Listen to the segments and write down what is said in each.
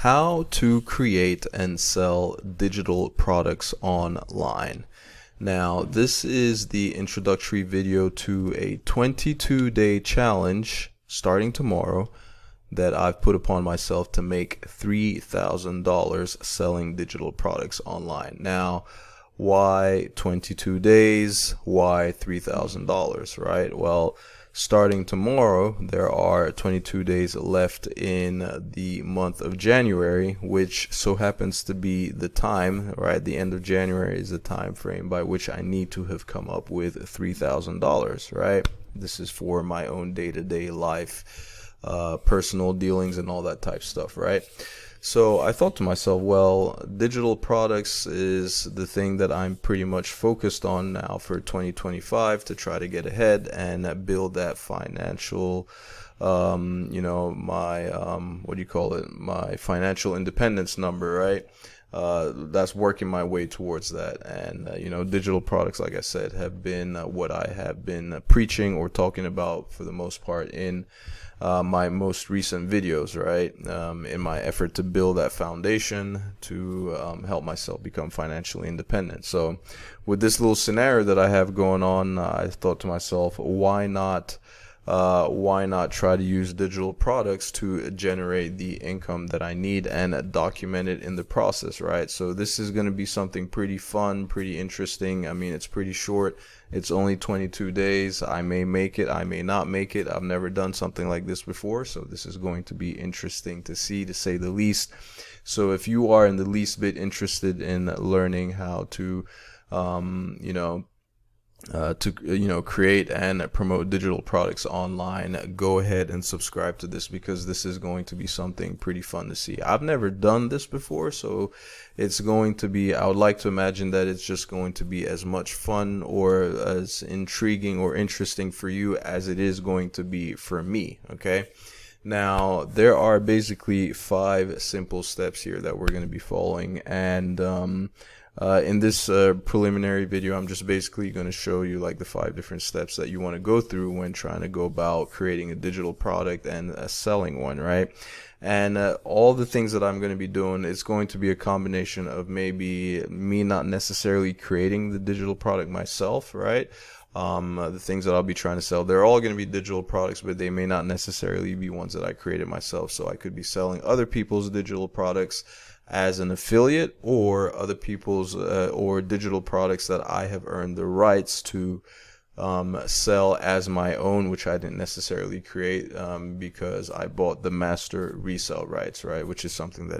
How to create and sell digital products online. Now, this is the introductory video to a 22-day challenge starting tomorrow that I've put upon myself to make $3,000 selling digital products online. Now, why 22 days? Why $3,000, right? Well, starting tomorrow, there are 22 days left in the month of January, which so happens to be the time, right? The end of January is the time frame by which I need to have come up with $3,000, right? This is for my own day-to-day life, personal dealings and all that type stuff, right? So I thought to myself, well, digital products is the thing that I'm pretty much focused on now for 2025 to try to get ahead and build that financial, my, my financial independence number, right? That's working my way towards that. And, digital products, like I said, have been what I have been preaching or talking about for the most part in my most recent videos, right? In my effort to build that foundation to help myself become financially independent. So with this little scenario that I have going on, I thought to myself, why not try to use digital products to generate the income that I need and document it in the process, right? So this is going to be something pretty fun, pretty interesting. I mean, it's pretty short. It's only 22 days. I may make it, I may not make it. I've never done something like this before, so this is going to be interesting to see, to say the least. So if you are in the least bit interested in learning how to create and promote digital products online, go ahead and subscribe to this, because this is going to be something pretty fun to see. I've never done this before, so it's going to be, I would like to imagine that it's just going to be as much fun or as intriguing or interesting for you as it is going to be for me, okay? Now, there are basically 5 simple steps here that we're going to be following, and in this preliminary video, I'm just basically going to show you like the 5 different steps that you want to go through when trying to go about creating a digital product and selling one, right? And all the things that I'm going to be doing is going to be a combination of maybe me not necessarily creating the digital product myself, right? The things that I'll be trying to sell, they're all going to be digital products, but they may not necessarily be ones that I created myself. So I could be selling other people's digital products as an affiliate, or other people's or digital products that I have earned the rights to sell as my own, which I didn't necessarily create because I bought the master resale rights, right? Which is something that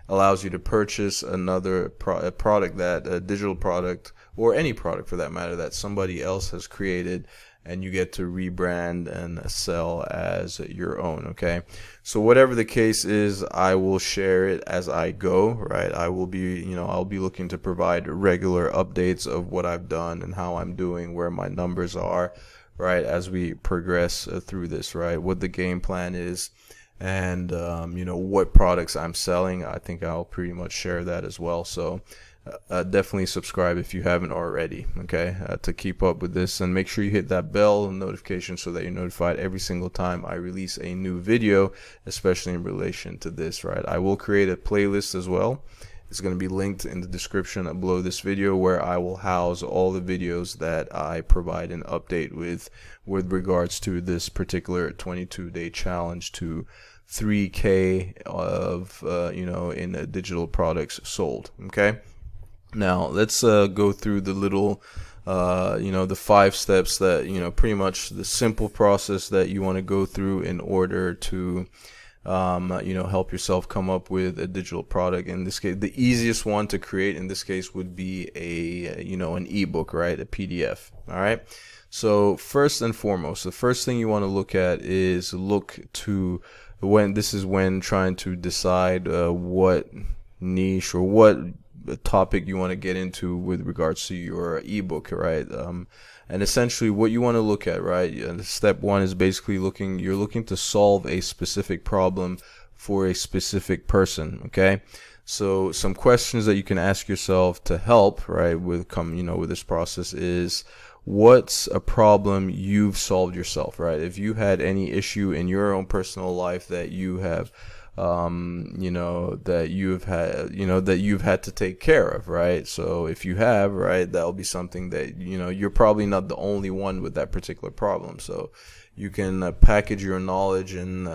allows you to purchase another product, that a digital product or any product for that matter that somebody else has created, and you get to rebrand and sell as your own, okay? So whatever the case is, I will share it as I go, right? I will be, I'll be looking to provide regular updates of what I've done and how I'm doing, where my numbers are, right? As we progress through this, right? What the game plan is, and, what products I'm selling. I think I'll pretty much share that as well. So definitely subscribe if you haven't already, okay, to keep up with this, and make sure you hit that bell notification so that you're notified every single time I release a new video, especially in relation to this, right? I will create a playlist as well. It's going to be linked in the description below this video, where I will house all the videos that I provide an update with regards to this particular 22-day challenge to 3K of in digital products sold, okay? Now, let's go through the little, the 5 steps that, pretty much the simple process that you want to go through in order to, help yourself come up with a digital product. In this case, the easiest one to create in this case would be an ebook, right? A PDF, all right? So first and foremost, the first thing you want to look at is when trying to decide what niche or what topic you want to get into with regards to your ebook, right? And essentially what you want to look at, right? Step 1 is basically you're looking to solve a specific problem for a specific person, okay? So some questions that you can ask yourself to help, right, with this process is, what's a problem you've solved yourself, right? If you had any issue in your own personal life that you have, that you've had to take care of, right? So if you have, right, that'll be something that, you're probably not the only one with that particular problem. So you can package your knowledge and,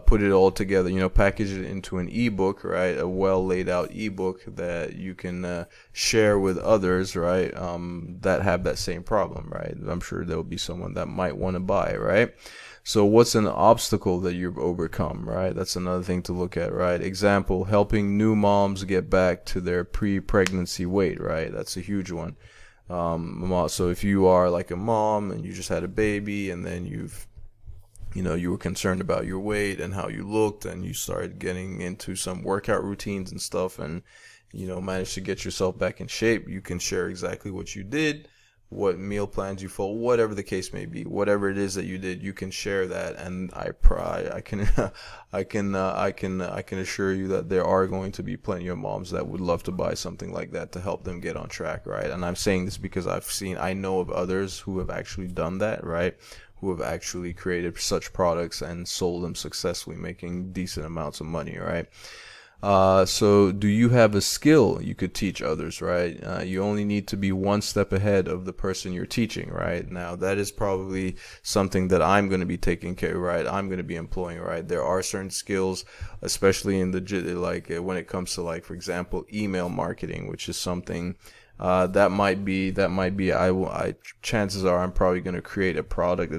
put it all together, package it into an ebook, right? A well laid out ebook that you can share with others, right? That have that same problem, right? I'm sure there'll be someone that might want to buy, right? So what's an obstacle that you've overcome, right? That's another thing to look at, right? Example, helping new moms get back to their pre-pregnancy weight, right? That's a huge one. So if you are like a mom and you just had a baby and then you were concerned about your weight and how you looked, and you started getting into some workout routines and stuff, and managed to get yourself back in shape, you can share exactly what you did, what meal plans you followed, whatever the case may be, whatever it is that you did, you can share that. And I can I can assure you that there are going to be plenty of moms that would love to buy something like that to help them get on track, right? And I'm saying this because I know of others who have actually done that, right? Who have actually created such products and sold them successfully, making decent amounts of money, right? So do you have a skill you could teach others, right? You only need to be one step ahead of the person you're teaching, right? Now, that is probably something that I'm going to be taking care of, right? I'm going to be employing, right? There are certain skills, especially in when it comes to, like, for example, email marketing, which is something chances are I'm probably going to create a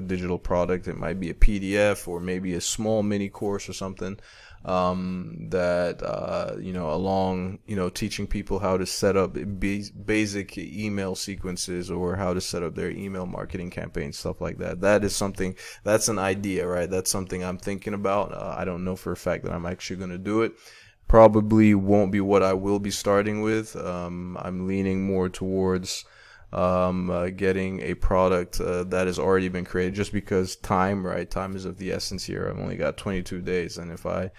digital product. It might be a PDF or maybe a small mini course or something, teaching people how to set up basic email sequences or how to set up their email marketing campaigns, stuff like that. That's an idea, right? That's something I'm thinking about. I don't know for a fact that I'm actually going to do it. Probably won't be what I will be starting with. I'm leaning more towards getting a product that has already been created, just because time is of the essence here. I've only got 22 days, and if I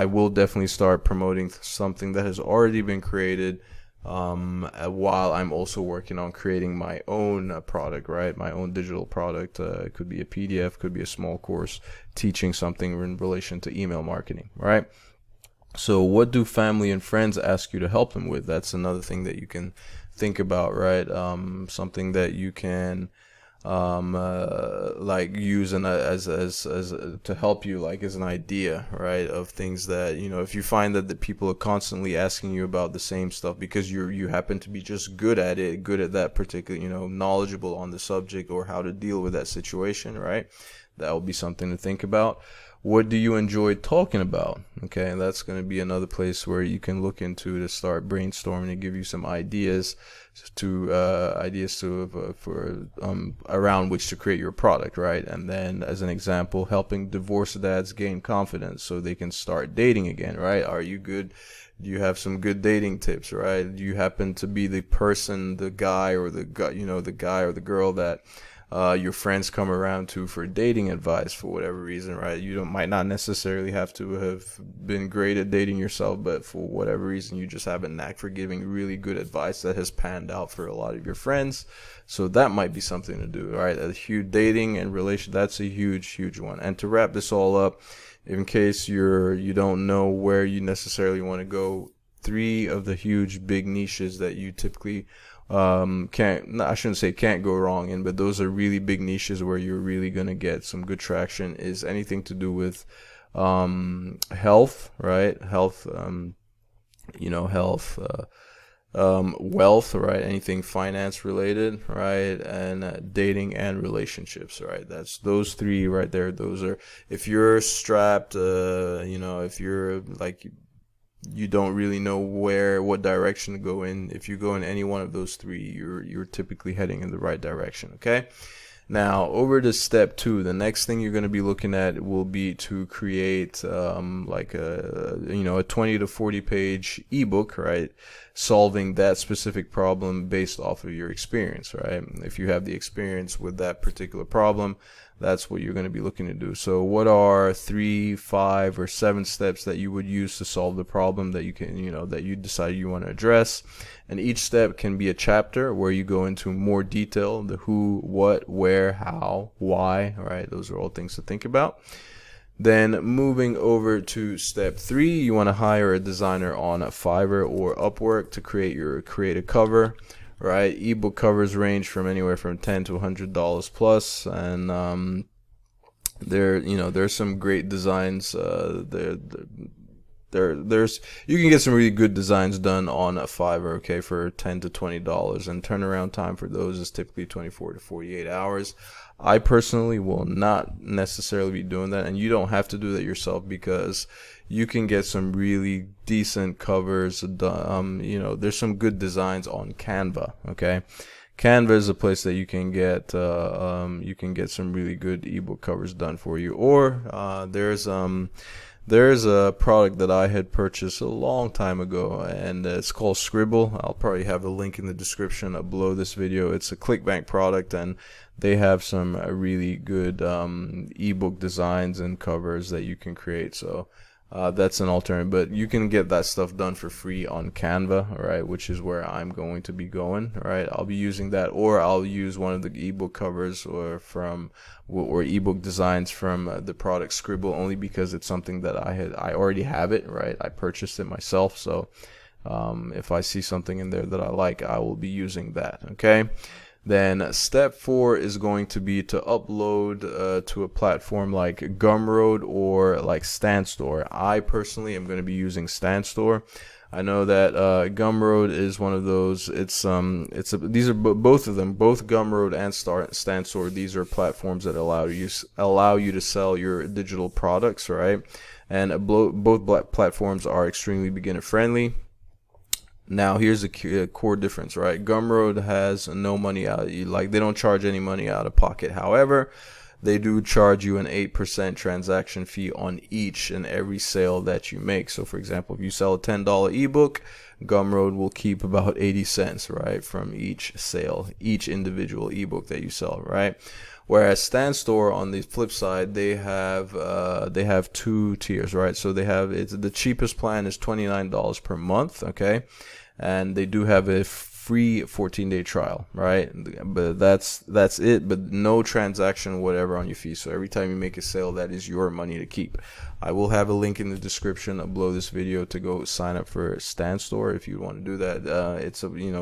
will definitely start promoting something that has already been created, while I'm also working on creating my own product, right? My own digital product. It could be a PDF, could be a small course teaching something in relation to email marketing, right? So what do family and friends ask you to help them with? That's another thing that you can think about, right? Something that you can use as to help you, like, as an idea, right? Of things that, if you find that the people are constantly asking you about the same stuff because you happen to be just good at that particular, knowledgeable on the subject or how to deal with that situation, right? That will be something to think about. What do you enjoy talking about? Okay, that's going to be another place where you can look into to start brainstorming and give you some ideas for around which to create your product, right? And then, as an example, helping divorce dads gain confidence so they can start dating again, right? Are you good? Do you have some good dating tips, right? Do you happen to be the guy or the girl that your friends come around to for dating advice for whatever reason, right? You might not necessarily have to have been great at dating yourself, but for whatever reason, you just have a knack for giving really good advice that has panned out for a lot of your friends. So that might be something to do, right? A huge dating and relation, that's a huge, huge one. And to wrap this all up, in case you don't know where you necessarily want to go, 3 of the huge big niches that you typically I shouldn't say can't go wrong in, but those are really big niches where you're really going to get some good traction, is anything to do with health, right? Health, wealth, right? Anything finance related, right? And dating and relationships, right? That's those 3 right there. Those are, if you're strapped, if you're like, you don't really know what direction to go in. If you go in any one of those 3, you're typically heading in the right direction. Okay. Now over to step 2. The next thing you're going to be looking at will be to create a 20 to 40 page ebook, right? Solving that specific problem based off of your experience, right? If you have the experience with that particular problem, that's what you're going to be looking to do. So what are 3, 5, or 7 steps that you would use to solve the problem that you can, that you decide you want to address? And each step can be a chapter where you go into more detail, the who, what, where, how, why, all right? Those are all things to think about. Then moving over to step 3, you want to hire a designer on Fiverr or Upwork to create a cover, right? Ebook covers range from anywhere from $10 to $100 plus, and there's some great designs. There's you can get some really good designs done on a Fiverr, okay, for $10 to $20, and turnaround time for those is typically 24 to 48 hours. I personally will not necessarily be doing that, and you don't have to do that yourself, because you can get some really decent covers done. There's some good designs on Canva, okay? Canva is a place that you can get some really good ebook covers done for you. Or there's a product that I had purchased a long time ago, and it's called Sqribble. I'll probably have a link in the description below this video. It's a ClickBank product, and they have some really good ebook designs and covers that you can create. So that's an alternative, but you can get that stuff done for free on Canva, all right, which is where I'm going to be going, all right? I'll be using that, or I'll use one of the ebook covers or ebook designs from the product Sqribble, only because it's something that I already have it, right? I purchased it myself, so if I see something in there that I like, I will be using that, okay? Then step 4 is going to be to upload to a platform like Gumroad or like Stanstore. I personally am going to be using Stanstore. I know that Gumroad is one of those. These are both of them, both Gumroad and Stanstore. These are platforms that allow you to sell your digital products, right? And both platforms are extremely beginner friendly. Now, here's a core difference, right? Gumroad has no money out. They don't charge any money out of pocket. However, they do charge you an 8% transaction fee on each and every sale that you make. So, for example, if you sell a $10 ebook, Gumroad will keep about 80 cents, right, from each sale, each individual ebook that you sell, right? Whereas Stanstore, on the flip side, they have 2 tiers, right? So the cheapest plan is $29 per month, okay? And they do have a free 14-day trial, right? But that's it, but no transaction whatever on your fee. So every time you make a sale, that is your money to keep. I will have a link in the description below this video to go sign up for Stanstore if you want to do that.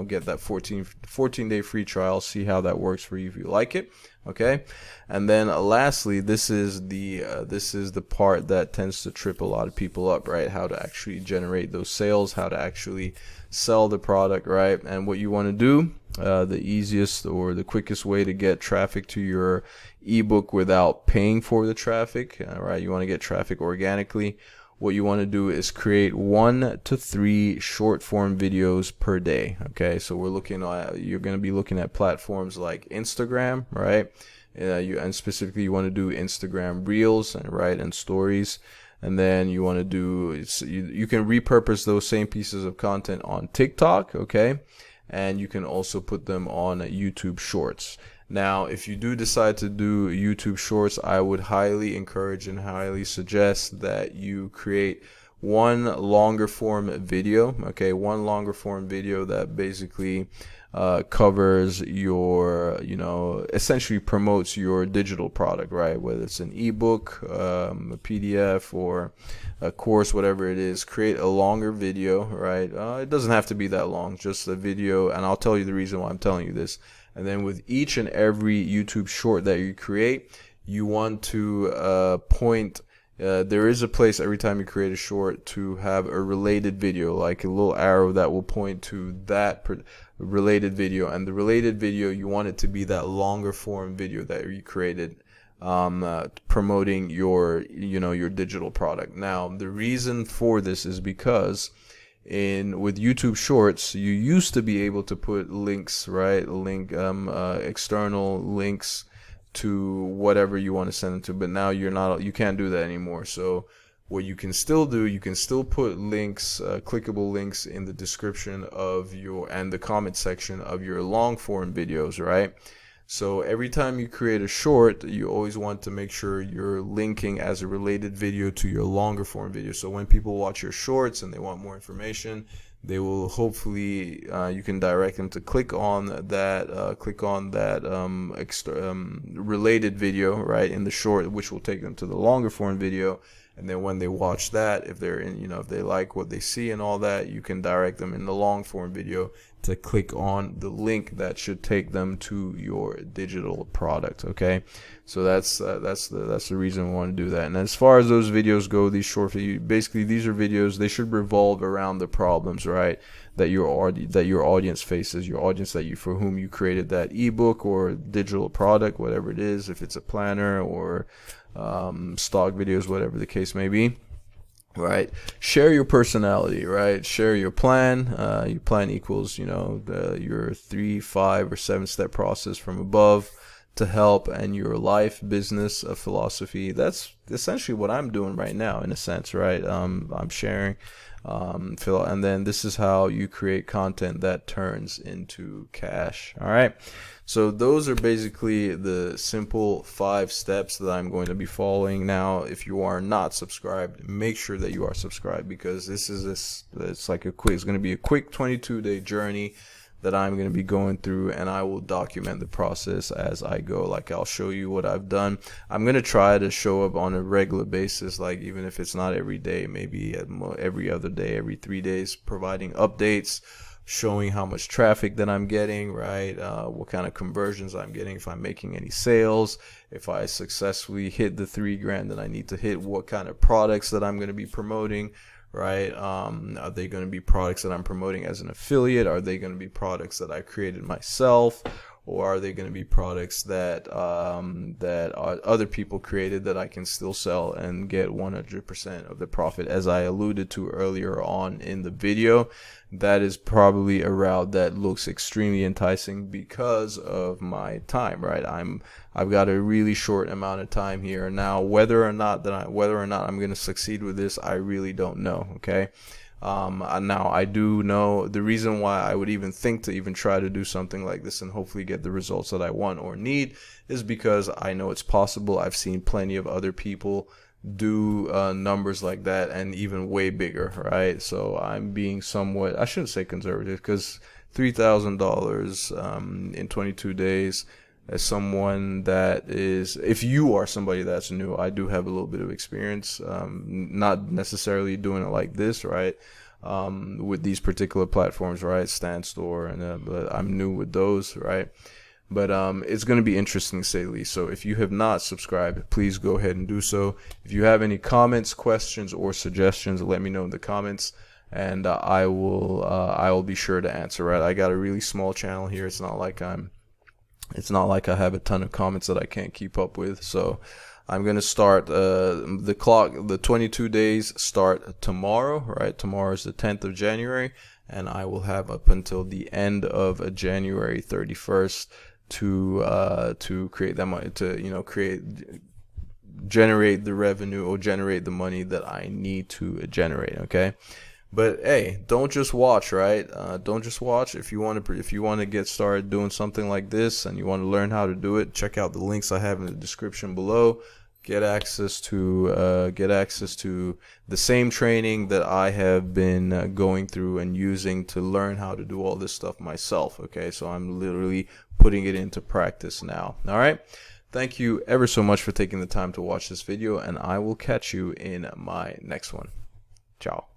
Get that 14-day free trial, see how that works for you if you like it. Okay, and then lastly, this is the part that tends to trip a lot of people up, right? How to actually generate those sales, how to actually sell the product, right? And what you want to do, the easiest or the quickest way to get traffic to your ebook without paying for the traffic, right? You want to get traffic organically. What you want to do is create 1 to 3 short form videos per day. Okay, so you're going to be looking at platforms like Instagram, right? And specifically, you want to do Instagram Reels, and stories. And then you want to do, you can repurpose those same pieces of content on TikTok, okay? And you can also put them on YouTube Shorts. Now, if you do decide to do YouTube Shorts, I would highly encourage and highly suggest that you create one longer form video, okay? One longer form video that basically covers your, essentially promotes your digital product, right? Whether it's an ebook, a PDF, or a course, whatever it is. Create a longer video, right? It doesn't have to be that long, just a video, and I'll tell you the reason why I'm telling you this. And then with each and every YouTube short that you create, you want to point. There is a place every time you create a short to have a related video, like a little arrow that will point to that related video. And the related video, you want it to be that longer form video that you created, promoting your digital product. Now, the reason for this is because with YouTube Shorts, you used to be able to put links, right? External links to whatever you want to send it to, but now you can't do that anymore. So what you can still do, you can still put links, clickable links in the description and the comment section of your long form videos, right? So every time you create a short, you always want to make sure you're linking as a related video to your longer form video. So when people watch your shorts and they want more information, they will hopefully you can direct them to click on that related video right in the short, which will take them to the longer form video. And then when they watch that, if they're in, if they like what they see and all that, you can direct them in the long form video to click on the link that should take them to your digital product. Okay, so that's the reason we want to do that. And as far as those videos go, these short videos, basically these are videos, they should revolve around the problems, right, that your audience faces, your audience for whom you created that ebook or digital product, whatever it is, if it's a planner or stock videos, whatever the case may be. Right, share your personality, right? Share your plan. Your plan equals, your 3, 5, or 7-step process from above to help, and your life, business, philosophy. That's essentially what I'm doing right now, in a sense, right? I'm sharing, and then this is how you create content that turns into cash. All right. So those are basically the simple 5 steps that I'm going to be following. Now, if you are not subscribed, make sure that you are subscribed, because it's going to be a quick 22-day journey that I'm going to be going through, and I will document the process as I go. Like, I'll show you what I've done. I'm going to try to show up on a regular basis, like even if it's not every day, maybe every other day, every 3 days, providing updates, showing how much traffic that I'm getting, right? What kind of conversions I'm getting, if I'm making any sales, if I successfully hit the $3,000 that I need to hit, what kind of products that I'm going to be promoting, right? Are they going to be products that I'm promoting as an affiliate? Are they going to be products that I created myself? Or are they going to be products that other people created that I can still sell and get 100% of the profit? As I alluded to earlier on in the video, that is probably a route that looks extremely enticing because of my time, right? I've got a really short amount of time here now. Whether or not I'm going to succeed with this, I really don't know. Okay. Now I do know the reason why I would even think to even try to do something like this and hopefully get the results that I want or need is because I know it's possible. I've seen plenty of other people do numbers like that and even way bigger, right? So I'm being somewhat, I shouldn't say conservative, because $3,000 in 22 days, as someone that is, if you are somebody that's new, I do have a little bit of experience, not necessarily doing it like this, right? With these particular platforms, right? Stanstore, and but I'm new with those, right? But it's going to be interesting, to say the least. So if you have not subscribed, please go ahead and do so. If you have any comments, questions, or suggestions, let me know in the comments, and I will be sure to answer. Right? I got a really small channel here. It's not like I have a ton of comments that I can't keep up with. So I'm going to start the 22 days start tomorrow, right? Tomorrow is the 10th of January, and I will have up until the end of January 31st to create that money, to generate the revenue or generate the money that I need to generate. Okay. But hey, don't just watch, right? Don't just watch. If you want to get started doing something like this and you want to learn how to do it, check out the links I have in the description below. Get access to the same training that I have been going through and using to learn how to do all this stuff myself. Okay, so I'm literally putting it into practice now. All right. Thank you ever so much for taking the time to watch this video, and I will catch you in my next one. Ciao.